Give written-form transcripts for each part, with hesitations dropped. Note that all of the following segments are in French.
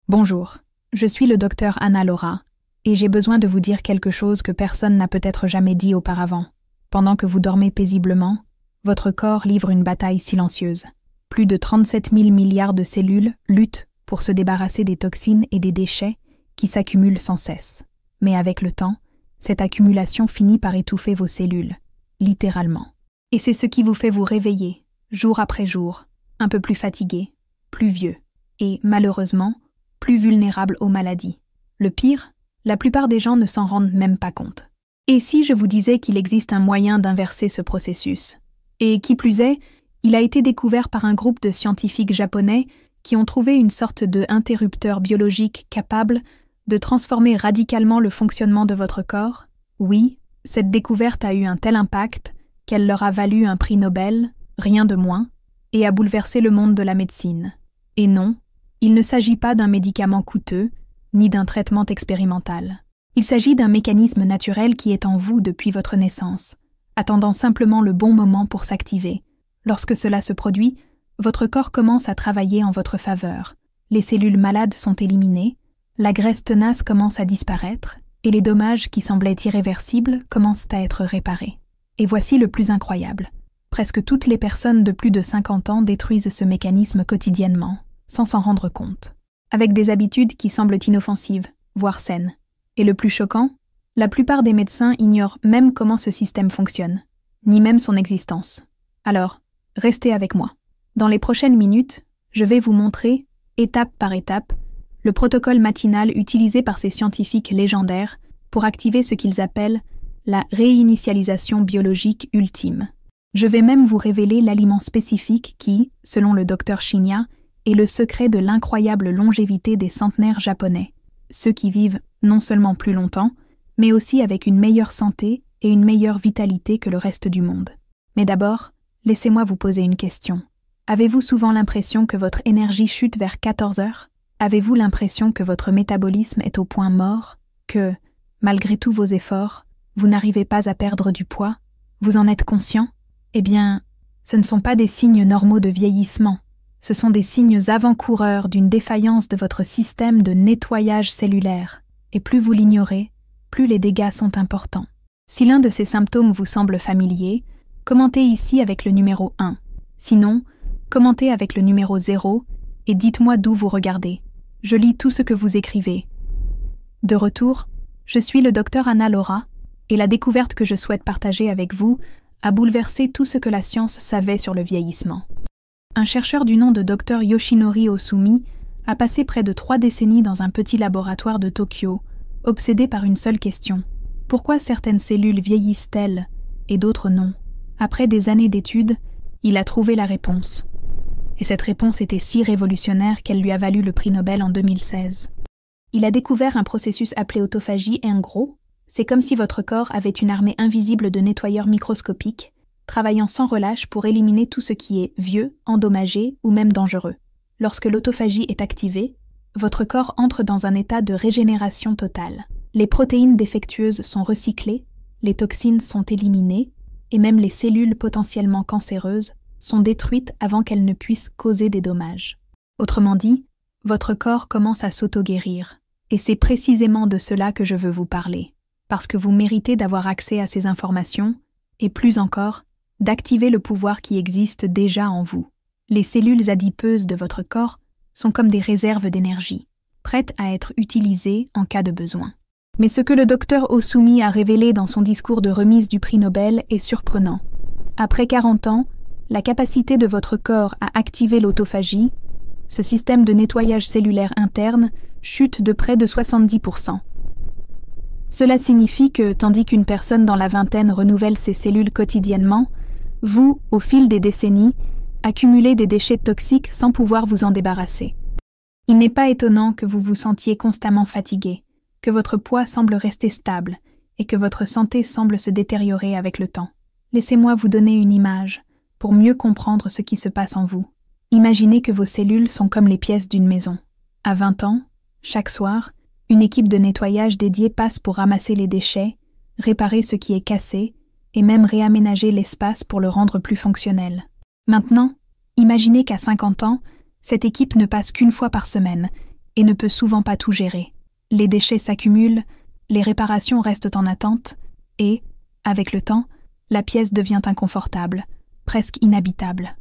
Bonjour, je suis le docteur Anna Laura, et j'ai besoin de vous dire quelque chose que personne n'a peut-être jamais dit auparavant. Pendant que vous dormez paisiblement, votre corps livre une bataille silencieuse. Plus de 37 000 milliards de cellules luttent pour se débarrasser des toxines et des déchets qui s'accumulent sans cesse. Mais avec le temps, cette accumulation finit par étouffer vos cellules, littéralement. Et c'est ce qui vous fait vous réveiller, jour après jour, un peu plus fatigué, plus vieux, et, malheureusement, plus vulnérables aux maladies. Le pire, la plupart des gens ne s'en rendent même pas compte. Et si je vous disais qu'il existe un moyen d'inverser ce processus? Et qui plus est, il a été découvert par un groupe de scientifiques japonais qui ont trouvé une sorte d'interrupteur biologique capable de transformer radicalement le fonctionnement de votre corps. Oui, cette découverte a eu un tel impact qu'elle leur a valu un prix Nobel, rien de moins, et a bouleversé le monde de la médecine. Et non, il ne s'agit pas d'un médicament coûteux, ni d'un traitement expérimental. Il s'agit d'un mécanisme naturel qui est en vous depuis votre naissance, attendant simplement le bon moment pour s'activer. Lorsque cela se produit, votre corps commence à travailler en votre faveur. Les cellules malades sont éliminées, la graisse tenace commence à disparaître, et les dommages qui semblaient irréversibles commencent à être réparés. Et voici le plus incroyable. Presque toutes les personnes de plus de 50 ans détruisent ce mécanisme quotidiennement, sans s'en rendre compte, avec des habitudes qui semblent inoffensives, voire saines. Et le plus choquant, la plupart des médecins ignorent même comment ce système fonctionne, ni même son existence. Alors, restez avec moi. Dans les prochaines minutes, je vais vous montrer, étape par étape, le protocole matinal utilisé par ces scientifiques légendaires pour activer ce qu'ils appellent la réinitialisation biologique ultime. Je vais même vous révéler l'aliment spécifique qui, selon le docteur Shinya, est le secret de l'incroyable longévité des centenaires japonais, ceux qui vivent non seulement plus longtemps, mais aussi avec une meilleure santé et une meilleure vitalité que le reste du monde. Mais d'abord, laissez-moi vous poser une question. Avez-vous souvent l'impression que votre énergie chute vers 14 heures? Avez-vous l'impression que votre métabolisme est au point mort, que, malgré tous vos efforts, vous n'arrivez pas à perdre du poids? Vous en êtes conscient? Eh bien, ce ne sont pas des signes normaux de vieillissement. Ce sont des signes avant-coureurs d'une défaillance de votre système de nettoyage cellulaire. Et plus vous l'ignorez, plus les dégâts sont importants. Si l'un de ces symptômes vous semble familier, commentez ici avec le numéro 1. Sinon, commentez avec le numéro 0 et dites-moi d'où vous regardez. Je lis tout ce que vous écrivez. De retour, je suis le docteur Anna Laura et la découverte que je souhaite partager avec vous a bouleversé tout ce que la science savait sur le vieillissement. Un chercheur du nom de Dr Yoshinori Ohsumi a passé près de 3 décennies dans un petit laboratoire de Tokyo, obsédé par une seule question. Pourquoi certaines cellules vieillissent-elles et d'autres non? Après des années d'études, il a trouvé la réponse. Et cette réponse était si révolutionnaire qu'elle lui a valu le prix Nobel en 2016. Il a découvert un processus appelé autophagie et en gros, c'est comme si votre corps avait une armée invisible de nettoyeurs microscopiques travaillant sans relâche pour éliminer tout ce qui est vieux, endommagé ou même dangereux. Lorsque l'autophagie est activée, votre corps entre dans un état de régénération totale. Les protéines défectueuses sont recyclées, les toxines sont éliminées, et même les cellules potentiellement cancéreuses sont détruites avant qu'elles ne puissent causer des dommages. Autrement dit, votre corps commence à s'auto-guérir, et c'est précisément de cela que je veux vous parler, parce que vous méritez d'avoir accès à ces informations, et plus encore, d'activer le pouvoir qui existe déjà en vous. Les cellules adipeuses de votre corps sont comme des réserves d'énergie, prêtes à être utilisées en cas de besoin. Mais ce que le docteur Ohsumi a révélé dans son discours de remise du prix Nobel est surprenant. Après 40 ans, la capacité de votre corps à activer l'autophagie, ce système de nettoyage cellulaire interne, chute de près de 70%. Cela signifie que, tandis qu'une personne dans la vingtaine renouvelle ses cellules quotidiennement, vous, au fil des décennies, accumulez des déchets toxiques sans pouvoir vous en débarrasser. Il n'est pas étonnant que vous vous sentiez constamment fatigué, que votre poids semble rester stable et que votre santé semble se détériorer avec le temps. Laissez-moi vous donner une image pour mieux comprendre ce qui se passe en vous. Imaginez que vos cellules sont comme les pièces d'une maison. À 20 ans, chaque soir, une équipe de nettoyage dédiée passe pour ramasser les déchets, réparer ce qui est cassé et même réaménager l'espace pour le rendre plus fonctionnel. Maintenant, imaginez qu'à 50 ans, cette équipe ne passe qu'une fois par semaine et ne peut souvent pas tout gérer. Les déchets s'accumulent, les réparations restent en attente et, avec le temps, la pièce devient inconfortable, presque inhabitable.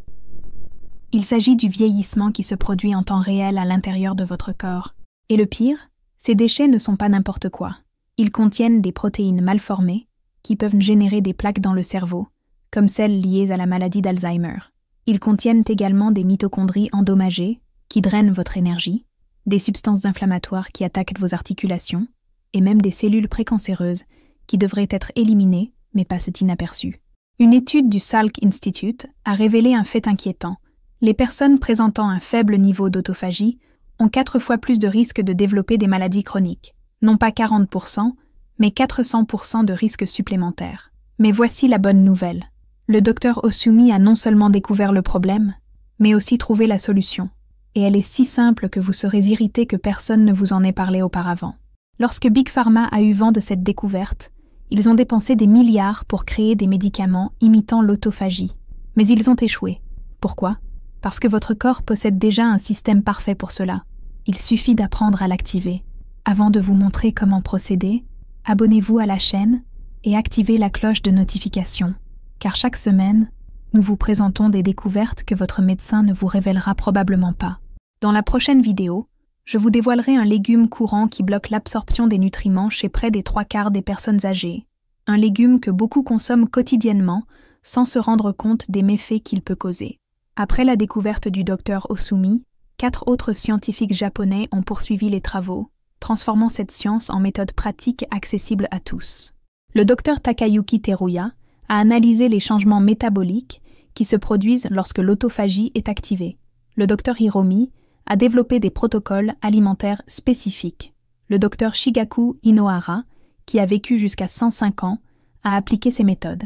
Il s'agit du vieillissement qui se produit en temps réel à l'intérieur de votre corps. Et le pire, ces déchets ne sont pas n'importe quoi. Ils contiennent des protéines mal formées qui peuvent générer des plaques dans le cerveau, comme celles liées à la maladie d'Alzheimer. Ils contiennent également des mitochondries endommagées qui drainent votre énergie, des substances inflammatoires qui attaquent vos articulations, et même des cellules précancéreuses qui devraient être éliminées mais passent inaperçues. Une étude du Salk Institute a révélé un fait inquiétant. Les personnes présentant un faible niveau d'autophagie ont 4 fois plus de risques de développer des maladies chroniques. Non pas 40%, mais 400% de risques supplémentaires. Mais voici la bonne nouvelle. Le docteur Osumi a non seulement découvert le problème, mais aussi trouvé la solution. Et elle est si simple que vous serez irrité que personne ne vous en ait parlé auparavant. Lorsque Big Pharma a eu vent de cette découverte, ils ont dépensé des milliards pour créer des médicaments imitant l'autophagie. Mais ils ont échoué. Pourquoi ? Parce que votre corps possède déjà un système parfait pour cela. Il suffit d'apprendre à l'activer. Avant de vous montrer comment procéder, abonnez-vous à la chaîne et activez la cloche de notification, car chaque semaine, nous vous présentons des découvertes que votre médecin ne vous révélera probablement pas. Dans la prochaine vidéo, je vous dévoilerai un légume courant qui bloque l'absorption des nutriments chez près des 3/4 des personnes âgées, un légume que beaucoup consomment quotidiennement sans se rendre compte des méfaits qu'il peut causer. Après la découverte du docteur Osumi, 4 autres scientifiques japonais ont poursuivi les travaux, transformant cette science en méthode pratique accessible à tous. Le docteur Takayuki Teruya a analysé les changements métaboliques qui se produisent lorsque l'autophagie est activée. Le docteur Hiromi a développé des protocoles alimentaires spécifiques. Le docteur Shigaku Inohara, qui a vécu jusqu'à 105 ans, a appliqué ces méthodes.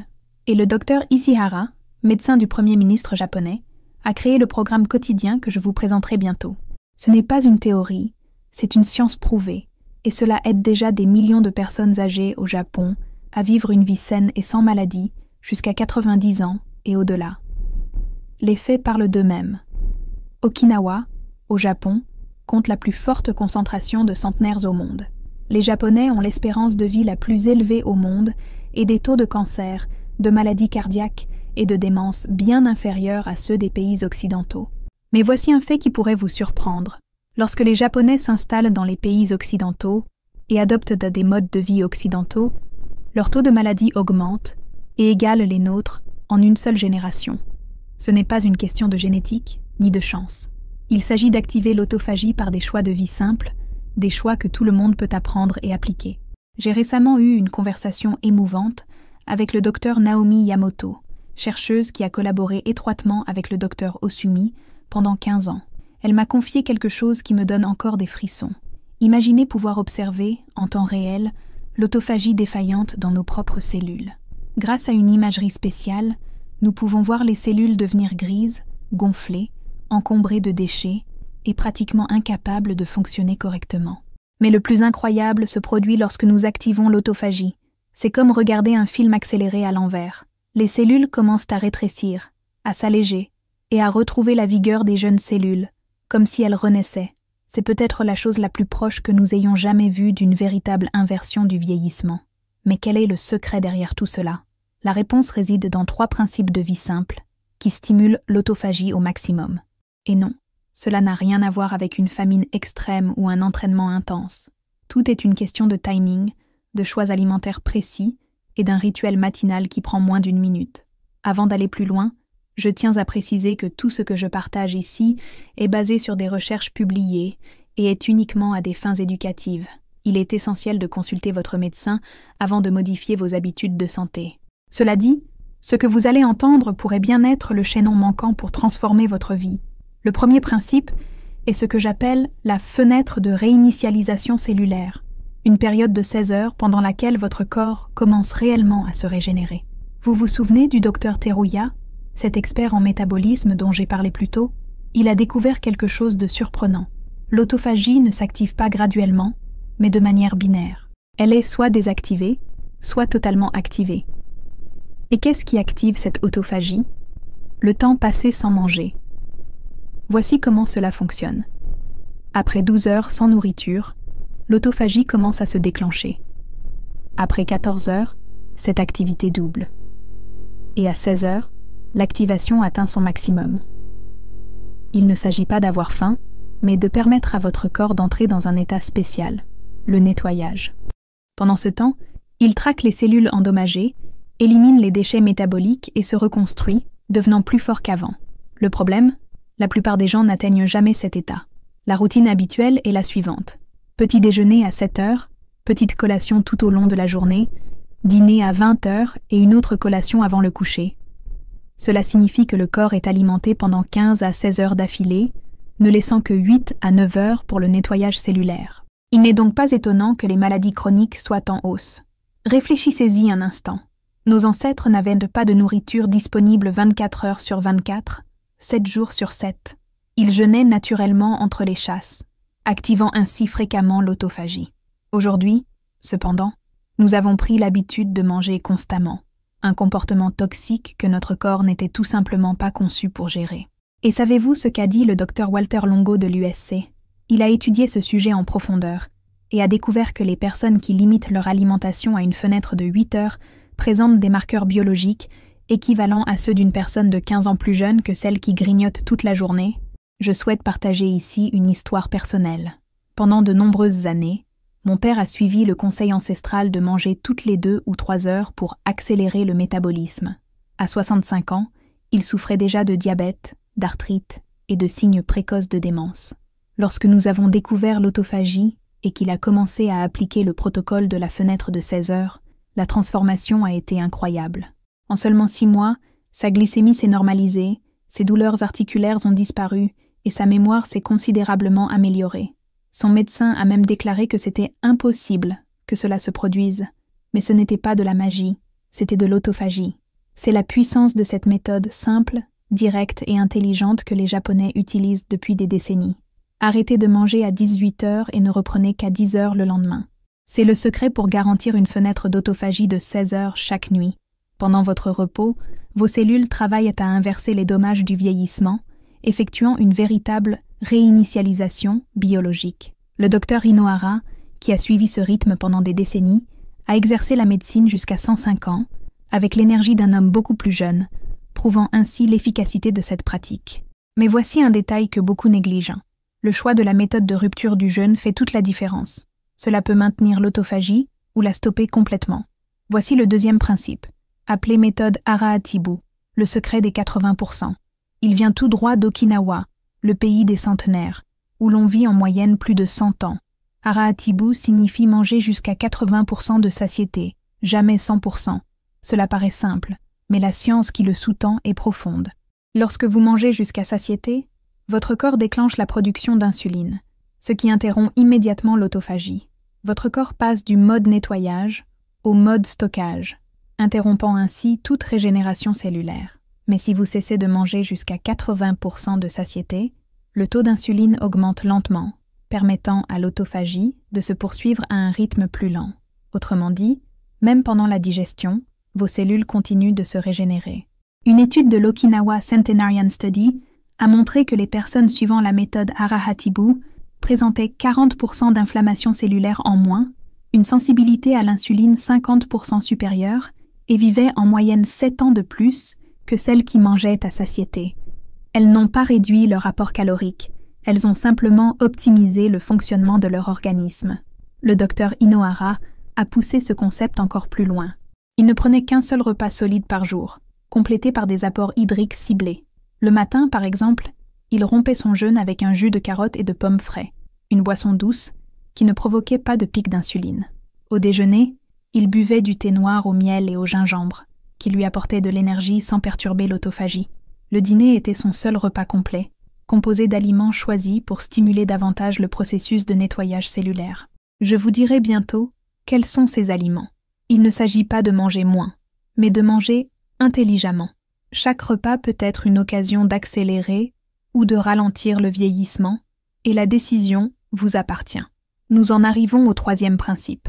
Et le docteur Ishihara, médecin du Premier ministre japonais, a créé le programme quotidien que je vous présenterai bientôt. Ce n'est pas une théorie, c'est une science prouvée, et cela aide déjà des millions de personnes âgées au Japon à vivre une vie saine et sans maladie jusqu'à 90 ans et au-delà. Les faits parlent d'eux-mêmes. Okinawa, au Japon, compte la plus forte concentration de centenaires au monde. Les Japonais ont l'espérance de vie la plus élevée au monde et des taux de cancer, de maladies cardiaques et de démence bien inférieurs à ceux des pays occidentaux. Mais voici un fait qui pourrait vous surprendre. Lorsque les Japonais s'installent dans les pays occidentaux et adoptent des modes de vie occidentaux, leur taux de maladie augmente et égale les nôtres en une seule génération. Ce n'est pas une question de génétique ni de chance. Il s'agit d'activer l'autophagie par des choix de vie simples, des choix que tout le monde peut apprendre et appliquer. J'ai récemment eu une conversation émouvante avec le docteur Naomi Yamoto, chercheuse qui a collaboré étroitement avec le docteur Osumi pendant 15 ans. Elle m'a confié quelque chose qui me donne encore des frissons. Imaginez pouvoir observer, en temps réel, l'autophagie défaillante dans nos propres cellules. Grâce à une imagerie spéciale, nous pouvons voir les cellules devenir grises, gonflées, encombrées de déchets et pratiquement incapables de fonctionner correctement. Mais le plus incroyable se produit lorsque nous activons l'autophagie. C'est comme regarder un film accéléré à l'envers. Les cellules commencent à rétrécir, à s'alléger et à retrouver la vigueur des jeunes cellules, comme si elles renaissaient. C'est peut-être la chose la plus proche que nous ayons jamais vue d'une véritable inversion du vieillissement. Mais quel est le secret derrière tout cela ? La réponse réside dans 3 principes de vie simples qui stimulent l'autophagie au maximum. Et non, cela n'a rien à voir avec une famine extrême ou un entraînement intense. Tout est une question de timing, de choix alimentaires précis et d'un rituel matinal qui prend moins d'1 minute. Avant d'aller plus loin, je tiens à préciser que tout ce que je partage ici est basé sur des recherches publiées et est uniquement à des fins éducatives. Il est essentiel de consulter votre médecin avant de modifier vos habitudes de santé. Cela dit, ce que vous allez entendre pourrait bien être le chaînon manquant pour transformer votre vie. Le premier principe est ce que j'appelle la fenêtre de réinitialisation cellulaire, une période de 16 heures pendant laquelle votre corps commence réellement à se régénérer. Vous vous souvenez du docteur Teruya, cet expert en métabolisme dont j'ai parlé plus tôt? Il a découvert quelque chose de surprenant. L'autophagie ne s'active pas graduellement, mais de manière binaire. Elle est soit désactivée, soit totalement activée. Et qu'est-ce qui active cette autophagie? Le temps passé sans manger. Voici comment cela fonctionne. Après 12 heures sans nourriture, l'autophagie commence à se déclencher. Après 14 heures, cette activité double. Et à 16 heures, l'activation atteint son maximum. Il ne s'agit pas d'avoir faim, mais de permettre à votre corps d'entrer dans un état spécial, le nettoyage. Pendant ce temps, il traque les cellules endommagées, élimine les déchets métaboliques et se reconstruit, devenant plus fort qu'avant. Le problème, la plupart des gens n'atteignent jamais cet état. La routine habituelle est la suivante. Petit déjeuner à 7 heures, petite collation tout au long de la journée, dîner à 20 heures et une autre collation avant le coucher. Cela signifie que le corps est alimenté pendant 15 à 16 heures d'affilée, ne laissant que 8 à 9 heures pour le nettoyage cellulaire. Il n'est donc pas étonnant que les maladies chroniques soient en hausse. Réfléchissez-y un instant. Nos ancêtres n'avaient pas de nourriture disponible 24 heures sur 24, 7 jours sur 7. Ils jeûnaient naturellement entre les chasses, activant ainsi fréquemment l'autophagie. Aujourd'hui, cependant, nous avons pris l'habitude de manger constamment, un comportement toxique que notre corps n'était tout simplement pas conçu pour gérer. Et savez-vous ce qu'a dit le Dr Walter Longo de l'USC? Il a étudié ce sujet en profondeur et a découvert que les personnes qui limitent leur alimentation à une fenêtre de 8 heures présentent des marqueurs biologiques équivalents à ceux d'une personne de 15 ans plus jeune que celle qui grignote toute la journée. Je souhaite partager ici une histoire personnelle. Pendant de nombreuses années, mon père a suivi le conseil ancestral de manger toutes les 2 ou 3 heures pour accélérer le métabolisme. À 65 ans, il souffrait déjà de diabète, d'arthrite et de signes précoces de démence. Lorsque nous avons découvert l'autophagie et qu'il a commencé à appliquer le protocole de la fenêtre de 16 heures, la transformation a été incroyable. En seulement 6 mois, sa glycémie s'est normalisée, ses douleurs articulaires ont disparu et sa mémoire s'est considérablement améliorée. Son médecin a même déclaré que c'était impossible que cela se produise. Mais ce n'était pas de la magie, c'était de l'autophagie. C'est la puissance de cette méthode simple, directe et intelligente que les Japonais utilisent depuis des décennies. Arrêtez de manger à 18 heures et ne reprenez qu'à 10 heures le lendemain. C'est le secret pour garantir une fenêtre d'autophagie de 16 heures chaque nuit. Pendant votre repos, vos cellules travaillent à inverser les dommages du vieillissement, effectuant une véritable réinitialisation biologique. Le docteur Inohara, qui a suivi ce rythme pendant des décennies, a exercé la médecine jusqu'à 105 ans, avec l'énergie d'un homme beaucoup plus jeune, prouvant ainsi l'efficacité de cette pratique. Mais voici un détail que beaucoup négligent. Le choix de la méthode de rupture du jeûne fait toute la différence. Cela peut maintenir l'autophagie ou la stopper complètement. Voici le deuxième principe, appelé méthode Hara-Atibu, le secret des 80%. Il vient tout droit d'Okinawa, le pays des centenaires, où l'on vit en moyenne plus de 100 ans. Hara-Atibu signifie manger jusqu'à 80% de satiété, jamais 100%. Cela paraît simple, mais la science qui le sous-tend est profonde. Lorsque vous mangez jusqu'à satiété, votre corps déclenche la production d'insuline, ce qui interrompt immédiatement l'autophagie. Votre corps passe du mode nettoyage au mode stockage, interrompant ainsi toute régénération cellulaire. Mais si vous cessez de manger jusqu'à 80% de satiété, le taux d'insuline augmente lentement, permettant à l'autophagie de se poursuivre à un rythme plus lent. Autrement dit, même pendant la digestion, vos cellules continuent de se régénérer. Une étude de l'Okinawa Centenarian Study a montré que les personnes suivant la méthode Hara-Atibu présentaient 40% d'inflammation cellulaire en moins, une sensibilité à l'insuline 50% supérieure et vivaient en moyenne 7 ans de plus que celles qui mangeaient à satiété. Elles n'ont pas réduit leur apport calorique, elles ont simplement optimisé le fonctionnement de leur organisme. Le docteur Inohara a poussé ce concept encore plus loin. Il ne prenait qu'un seul repas solide par jour, complété par des apports hydriques ciblés. Le matin, par exemple, il rompait son jeûne avec un jus de carottes et de pommes frais, une boisson douce qui ne provoquait pas de pic d'insuline. Au déjeuner, il buvait du thé noir au miel et au gingembre, qui lui apportait de l'énergie sans perturber l'autophagie. Le dîner était son seul repas complet, composé d'aliments choisis pour stimuler davantage le processus de nettoyage cellulaire. Je vous dirai bientôt quels sont ces aliments. Il ne s'agit pas de manger moins, mais de manger intelligemment. Chaque repas peut être une occasion d'accélérer ou de ralentir le vieillissement, et la décision vous appartient. Nous en arrivons au troisième principe.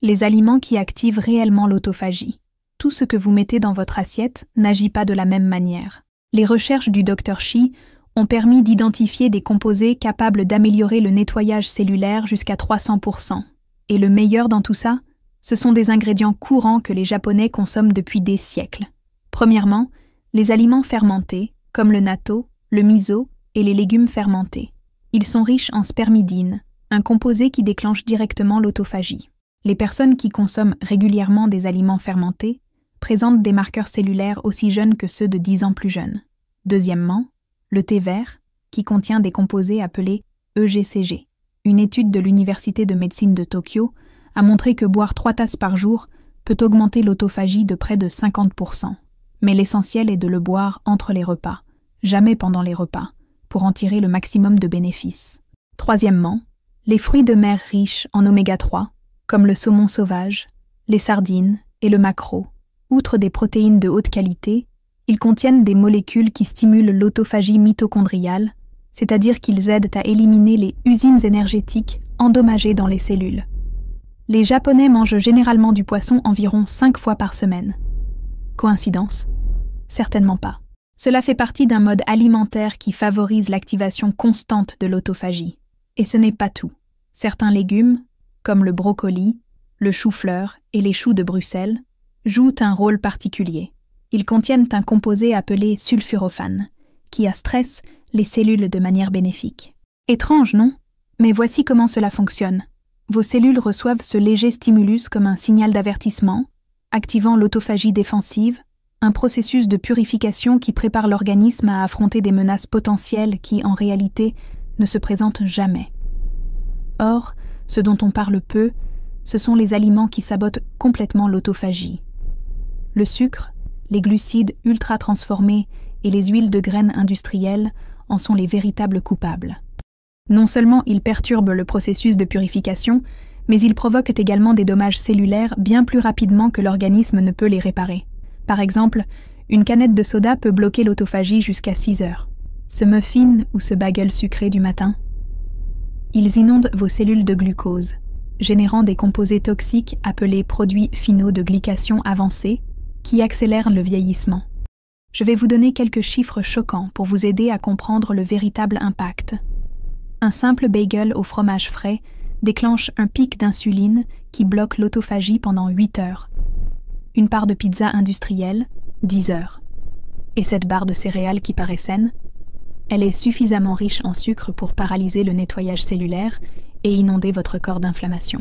Les aliments qui activent réellement l'autophagie. Tout ce que vous mettez dans votre assiette n'agit pas de la même manière. Les recherches du Dr Shi ont permis d'identifier des composés capables d'améliorer le nettoyage cellulaire jusqu'à 300%. Et le meilleur dans tout ça, ce sont des ingrédients courants que les Japonais consomment depuis des siècles. Premièrement, les aliments fermentés, comme le natto, le miso et les légumes fermentés. Ils sont riches en spermidine, un composé qui déclenche directement l'autophagie. Les personnes qui consomment régulièrement des aliments fermentés présentent des marqueurs cellulaires aussi jeunes que ceux de 10 ans plus jeunes. Deuxièmement, le thé vert, qui contient des composés appelés EGCG. Une étude de l'Université de médecine de Tokyo a montré que boire 3 tasses par jour peut augmenter l'autophagie de près de 50%. Mais l'essentiel est de le boire entre les repas, jamais pendant les repas, pour en tirer le maximum de bénéfices. Troisièmement, les fruits de mer riches en oméga 3, comme le saumon sauvage, les sardines et le maquereau. Outre des protéines de haute qualité, ils contiennent des molécules qui stimulent l'autophagie mitochondriale, c'est-à-dire qu'ils aident à éliminer les usines énergétiques endommagées dans les cellules. Les Japonais mangent généralement du poisson environ 5 fois par semaine. Coïncidence? Certainement pas. Cela fait partie d'un mode alimentaire qui favorise l'activation constante de l'autophagie. Et ce n'est pas tout. Certains légumes, comme le brocoli, le chou-fleur et les choux de Bruxelles, jouent un rôle particulier. Ils contiennent un composé appelé sulforaphane, qui stresse les cellules de manière bénéfique. Étrange, non? Mais voici comment cela fonctionne. Vos cellules reçoivent ce léger stimulus comme un signal d'avertissement, activant l'autophagie défensive, un processus de purification qui prépare l'organisme à affronter des menaces potentielles qui, en réalité, ne se présentent jamais. Or, ce dont on parle peu, ce sont les aliments qui sabotent complètement l'autophagie. Le sucre, les glucides ultra-transformés et les huiles de graines industrielles en sont les véritables coupables. Non seulement ils perturbent le processus de purification, mais ils provoquent également des dommages cellulaires bien plus rapidement que l'organisme ne peut les réparer. Par exemple, une canette de soda peut bloquer l'autophagie jusqu'à 6 heures. Ce muffin ou ce bagel sucré du matin? Ils inondent vos cellules de glucose, générant des composés toxiques appelés produits finaux de glycation avancée, qui accélèrent le vieillissement. Je vais vous donner quelques chiffres choquants pour vous aider à comprendre le véritable impact. Un simple bagel au fromage frais déclenche un pic d'insuline qui bloque l'autophagie pendant 8 heures. Une part de pizza industrielle, 10 heures. Et cette barre de céréales qui paraît saine? Elle est suffisamment riche en sucre pour paralyser le nettoyage cellulaire et inonder votre corps d'inflammation.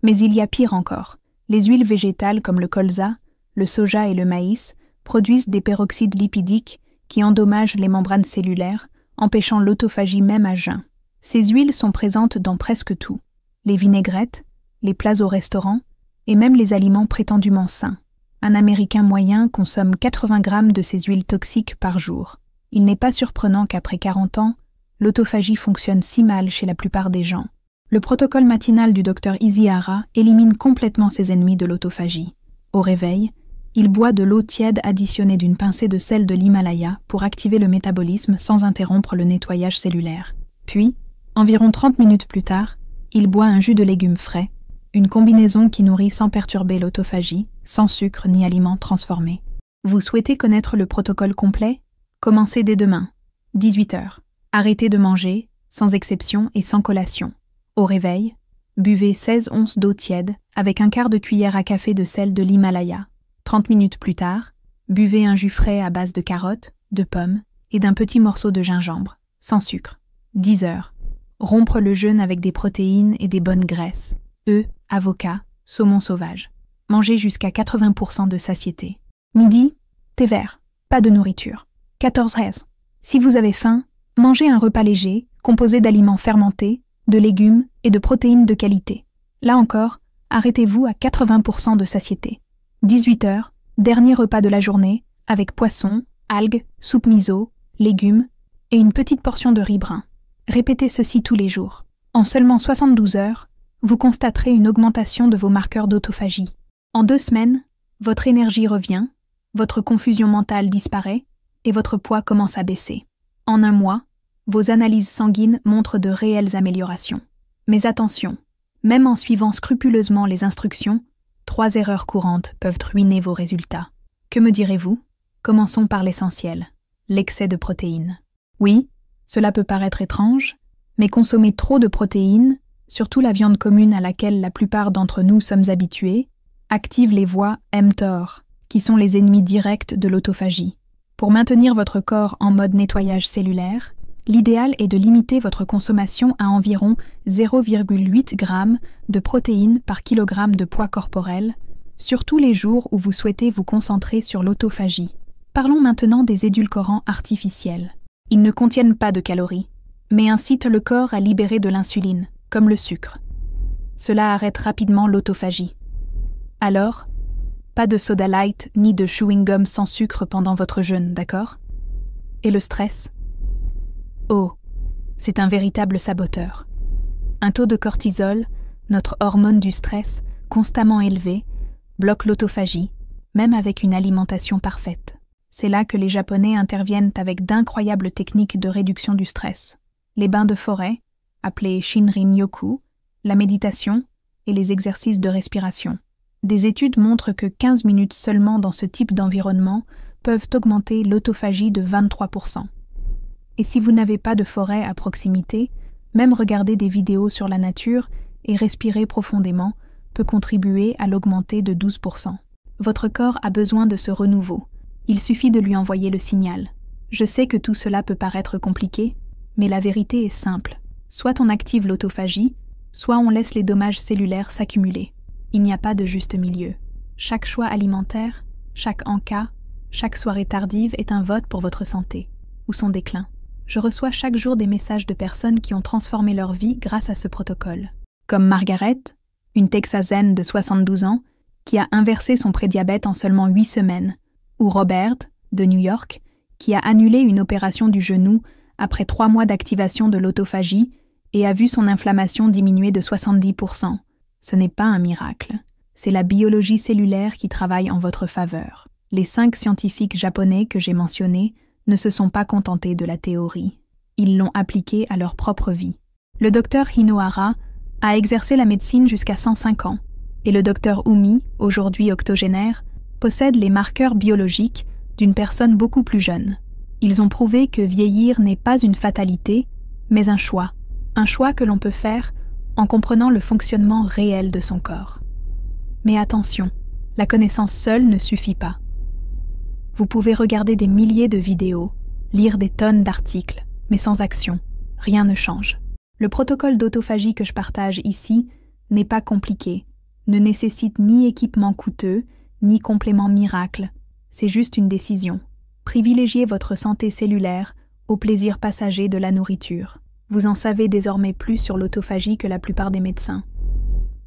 Mais il y a pire encore. Les huiles végétales comme le colza, le soja et le maïs produisent des peroxydes lipidiques qui endommagent les membranes cellulaires, empêchant l'autophagie même à jeun. Ces huiles sont présentes dans presque tout. Les vinaigrettes, les plats au restaurant et même les aliments prétendument sains. Un Américain moyen consomme 80 grammes de ces huiles toxiques par jour. Il n'est pas surprenant qu'après 40 ans, l'autophagie fonctionne si mal chez la plupart des gens. Le protocole matinal du Dr Ishihara élimine complètement ces ennemis de l'autophagie. Au réveil, il boit de l'eau tiède additionnée d'une pincée de sel de l'Himalaya pour activer le métabolisme sans interrompre le nettoyage cellulaire. Puis, environ 30 minutes plus tard, il boit un jus de légumes frais, une combinaison qui nourrit sans perturber l'autophagie, sans sucre ni aliments transformés. Vous souhaitez connaître le protocole complet? Commencez dès demain, 18 heures. Arrêtez de manger, sans exception et sans collation. Au réveil, buvez 16 onces d'eau tiède avec un quart de cuillère à café de sel de l'Himalaya. 30 minutes plus tard, buvez un jus frais à base de carottes, de pommes et d'un petit morceau de gingembre, sans sucre. 10 heures. Rompre le jeûne avec des protéines et des bonnes graisses, œufs, avocats, saumon sauvage. Mangez jusqu'à 80% de satiété. Midi, thé vert, pas de nourriture. 14h. Si vous avez faim, mangez un repas léger, composé d'aliments fermentés, de légumes et de protéines de qualité. Là encore, arrêtez-vous à 80% de satiété. 18h, dernier repas de la journée, avec poisson, algues, soupe miso, légumes et une petite portion de riz brun. Répétez ceci tous les jours. En seulement 72 heures, vous constaterez une augmentation de vos marqueurs d'autophagie. En 2 semaines, votre énergie revient, votre confusion mentale disparaît et votre poids commence à baisser. En 1 mois, vos analyses sanguines montrent de réelles améliorations. Mais attention, même en suivant scrupuleusement les instructions, 3 erreurs courantes peuvent ruiner vos résultats. Que me direz-vous? Commençons par l'essentiel, l'excès de protéines. Oui, cela peut paraître étrange, mais consommer trop de protéines, surtout la viande commune à laquelle la plupart d'entre nous sommes habitués, active les voies mTOR, qui sont les ennemis directs de l'autophagie. Pour maintenir votre corps en mode nettoyage cellulaire, l'idéal est de limiter votre consommation à environ 0,8 g de protéines par kilogramme de poids corporel, surtout les jours où vous souhaitez vous concentrer sur l'autophagie. Parlons maintenant des édulcorants artificiels. Ils ne contiennent pas de calories, mais incitent le corps à libérer de l'insuline, comme le sucre. Cela arrête rapidement l'autophagie. Alors, pas de soda light ni de chewing-gum sans sucre pendant votre jeûne, d'accord? Et le stress? Oh, c'est un véritable saboteur. Un taux de cortisol, notre hormone du stress, constamment élevé, bloque l'autophagie, même avec une alimentation parfaite. C'est là que les Japonais interviennent avec d'incroyables techniques de réduction du stress. Les bains de forêt, appelés Shinrin-yoku, la méditation et les exercices de respiration. Des études montrent que 15 minutes seulement dans ce type d'environnement peuvent augmenter l'autophagie de 23%. Et si vous n'avez pas de forêt à proximité, même regarder des vidéos sur la nature et respirer profondément peut contribuer à l'augmenter de 12%. Votre corps a besoin de ce renouveau. Il suffit de lui envoyer le signal. Je sais que tout cela peut paraître compliqué, mais la vérité est simple. Soit on active l'autophagie, soit on laisse les dommages cellulaires s'accumuler. Il n'y a pas de juste milieu. Chaque choix alimentaire, chaque encas, chaque soirée tardive est un vote pour votre santé, ou son déclin. Je reçois chaque jour des messages de personnes qui ont transformé leur vie grâce à ce protocole. Comme Margaret, une Texasaine de 72 ans, qui a inversé son prédiabète en seulement 8 semaines, ou Robert, de New York, qui a annulé une opération du genou après 3 mois d'activation de l'autophagie et a vu son inflammation diminuer de 70%. Ce n'est pas un miracle, c'est la biologie cellulaire qui travaille en votre faveur. Les 5 scientifiques japonais que j'ai mentionnés ne se sont pas contentés de la théorie. Ils l'ont appliquée à leur propre vie. Le docteur Hinohara a exercé la médecine jusqu'à 105 ans, et le docteur Umi, aujourd'hui octogénaire, possède les marqueurs biologiques d'une personne beaucoup plus jeune. Ils ont prouvé que vieillir n'est pas une fatalité, mais un choix que l'on peut faire en comprenant le fonctionnement réel de son corps. Mais attention, la connaissance seule ne suffit pas. Vous pouvez regarder des milliers de vidéos, lire des tonnes d'articles, mais sans action, rien ne change. Le protocole d'autophagie que je partage ici n'est pas compliqué, ne nécessite ni équipement coûteux, ni complément miracle, c'est juste une décision. Privilégiez votre santé cellulaire au plaisir passager de la nourriture. Vous en savez désormais plus sur l'autophagie que la plupart des médecins.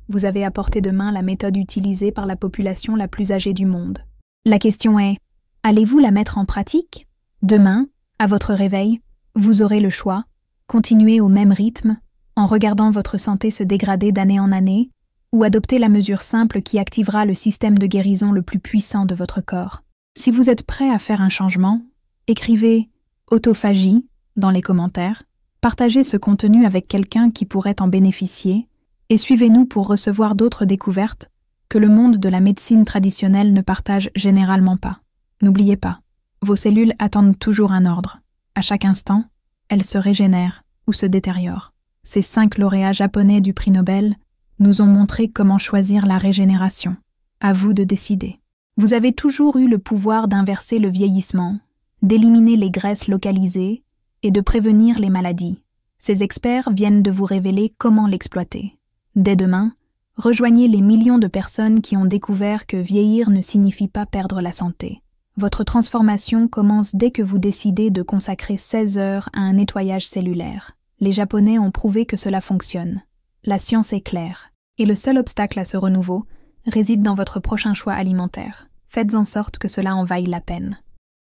Vous avez à portée de main la méthode utilisée par la population la plus âgée du monde. La question est, allez-vous la mettre en pratique? Demain, à votre réveil, vous aurez le choix, continuer au même rythme, en regardant votre santé se dégrader d'année en année, ou adopter la mesure simple qui activera le système de guérison le plus puissant de votre corps. Si vous êtes prêt à faire un changement, écrivez « autophagie » dans les commentaires, partagez ce contenu avec quelqu'un qui pourrait en bénéficier et suivez-nous pour recevoir d'autres découvertes que le monde de la médecine traditionnelle ne partage généralement pas. N'oubliez pas, vos cellules attendent toujours un ordre. À chaque instant, elles se régénèrent ou se détériorent. Ces 5 lauréats japonais du prix Nobel nous ont montré comment choisir la régénération. À vous de décider. Vous avez toujours eu le pouvoir d'inverser le vieillissement, d'éliminer les graisses localisées et de prévenir les maladies. Ces experts viennent de vous révéler comment l'exploiter. Dès demain, rejoignez les millions de personnes qui ont découvert que vieillir ne signifie pas perdre la santé. Votre transformation commence dès que vous décidez de consacrer 16 heures à un nettoyage cellulaire. Les Japonais ont prouvé que cela fonctionne. La science est claire, et le seul obstacle à ce renouveau réside dans votre prochain choix alimentaire. Faites en sorte que cela en vaille la peine.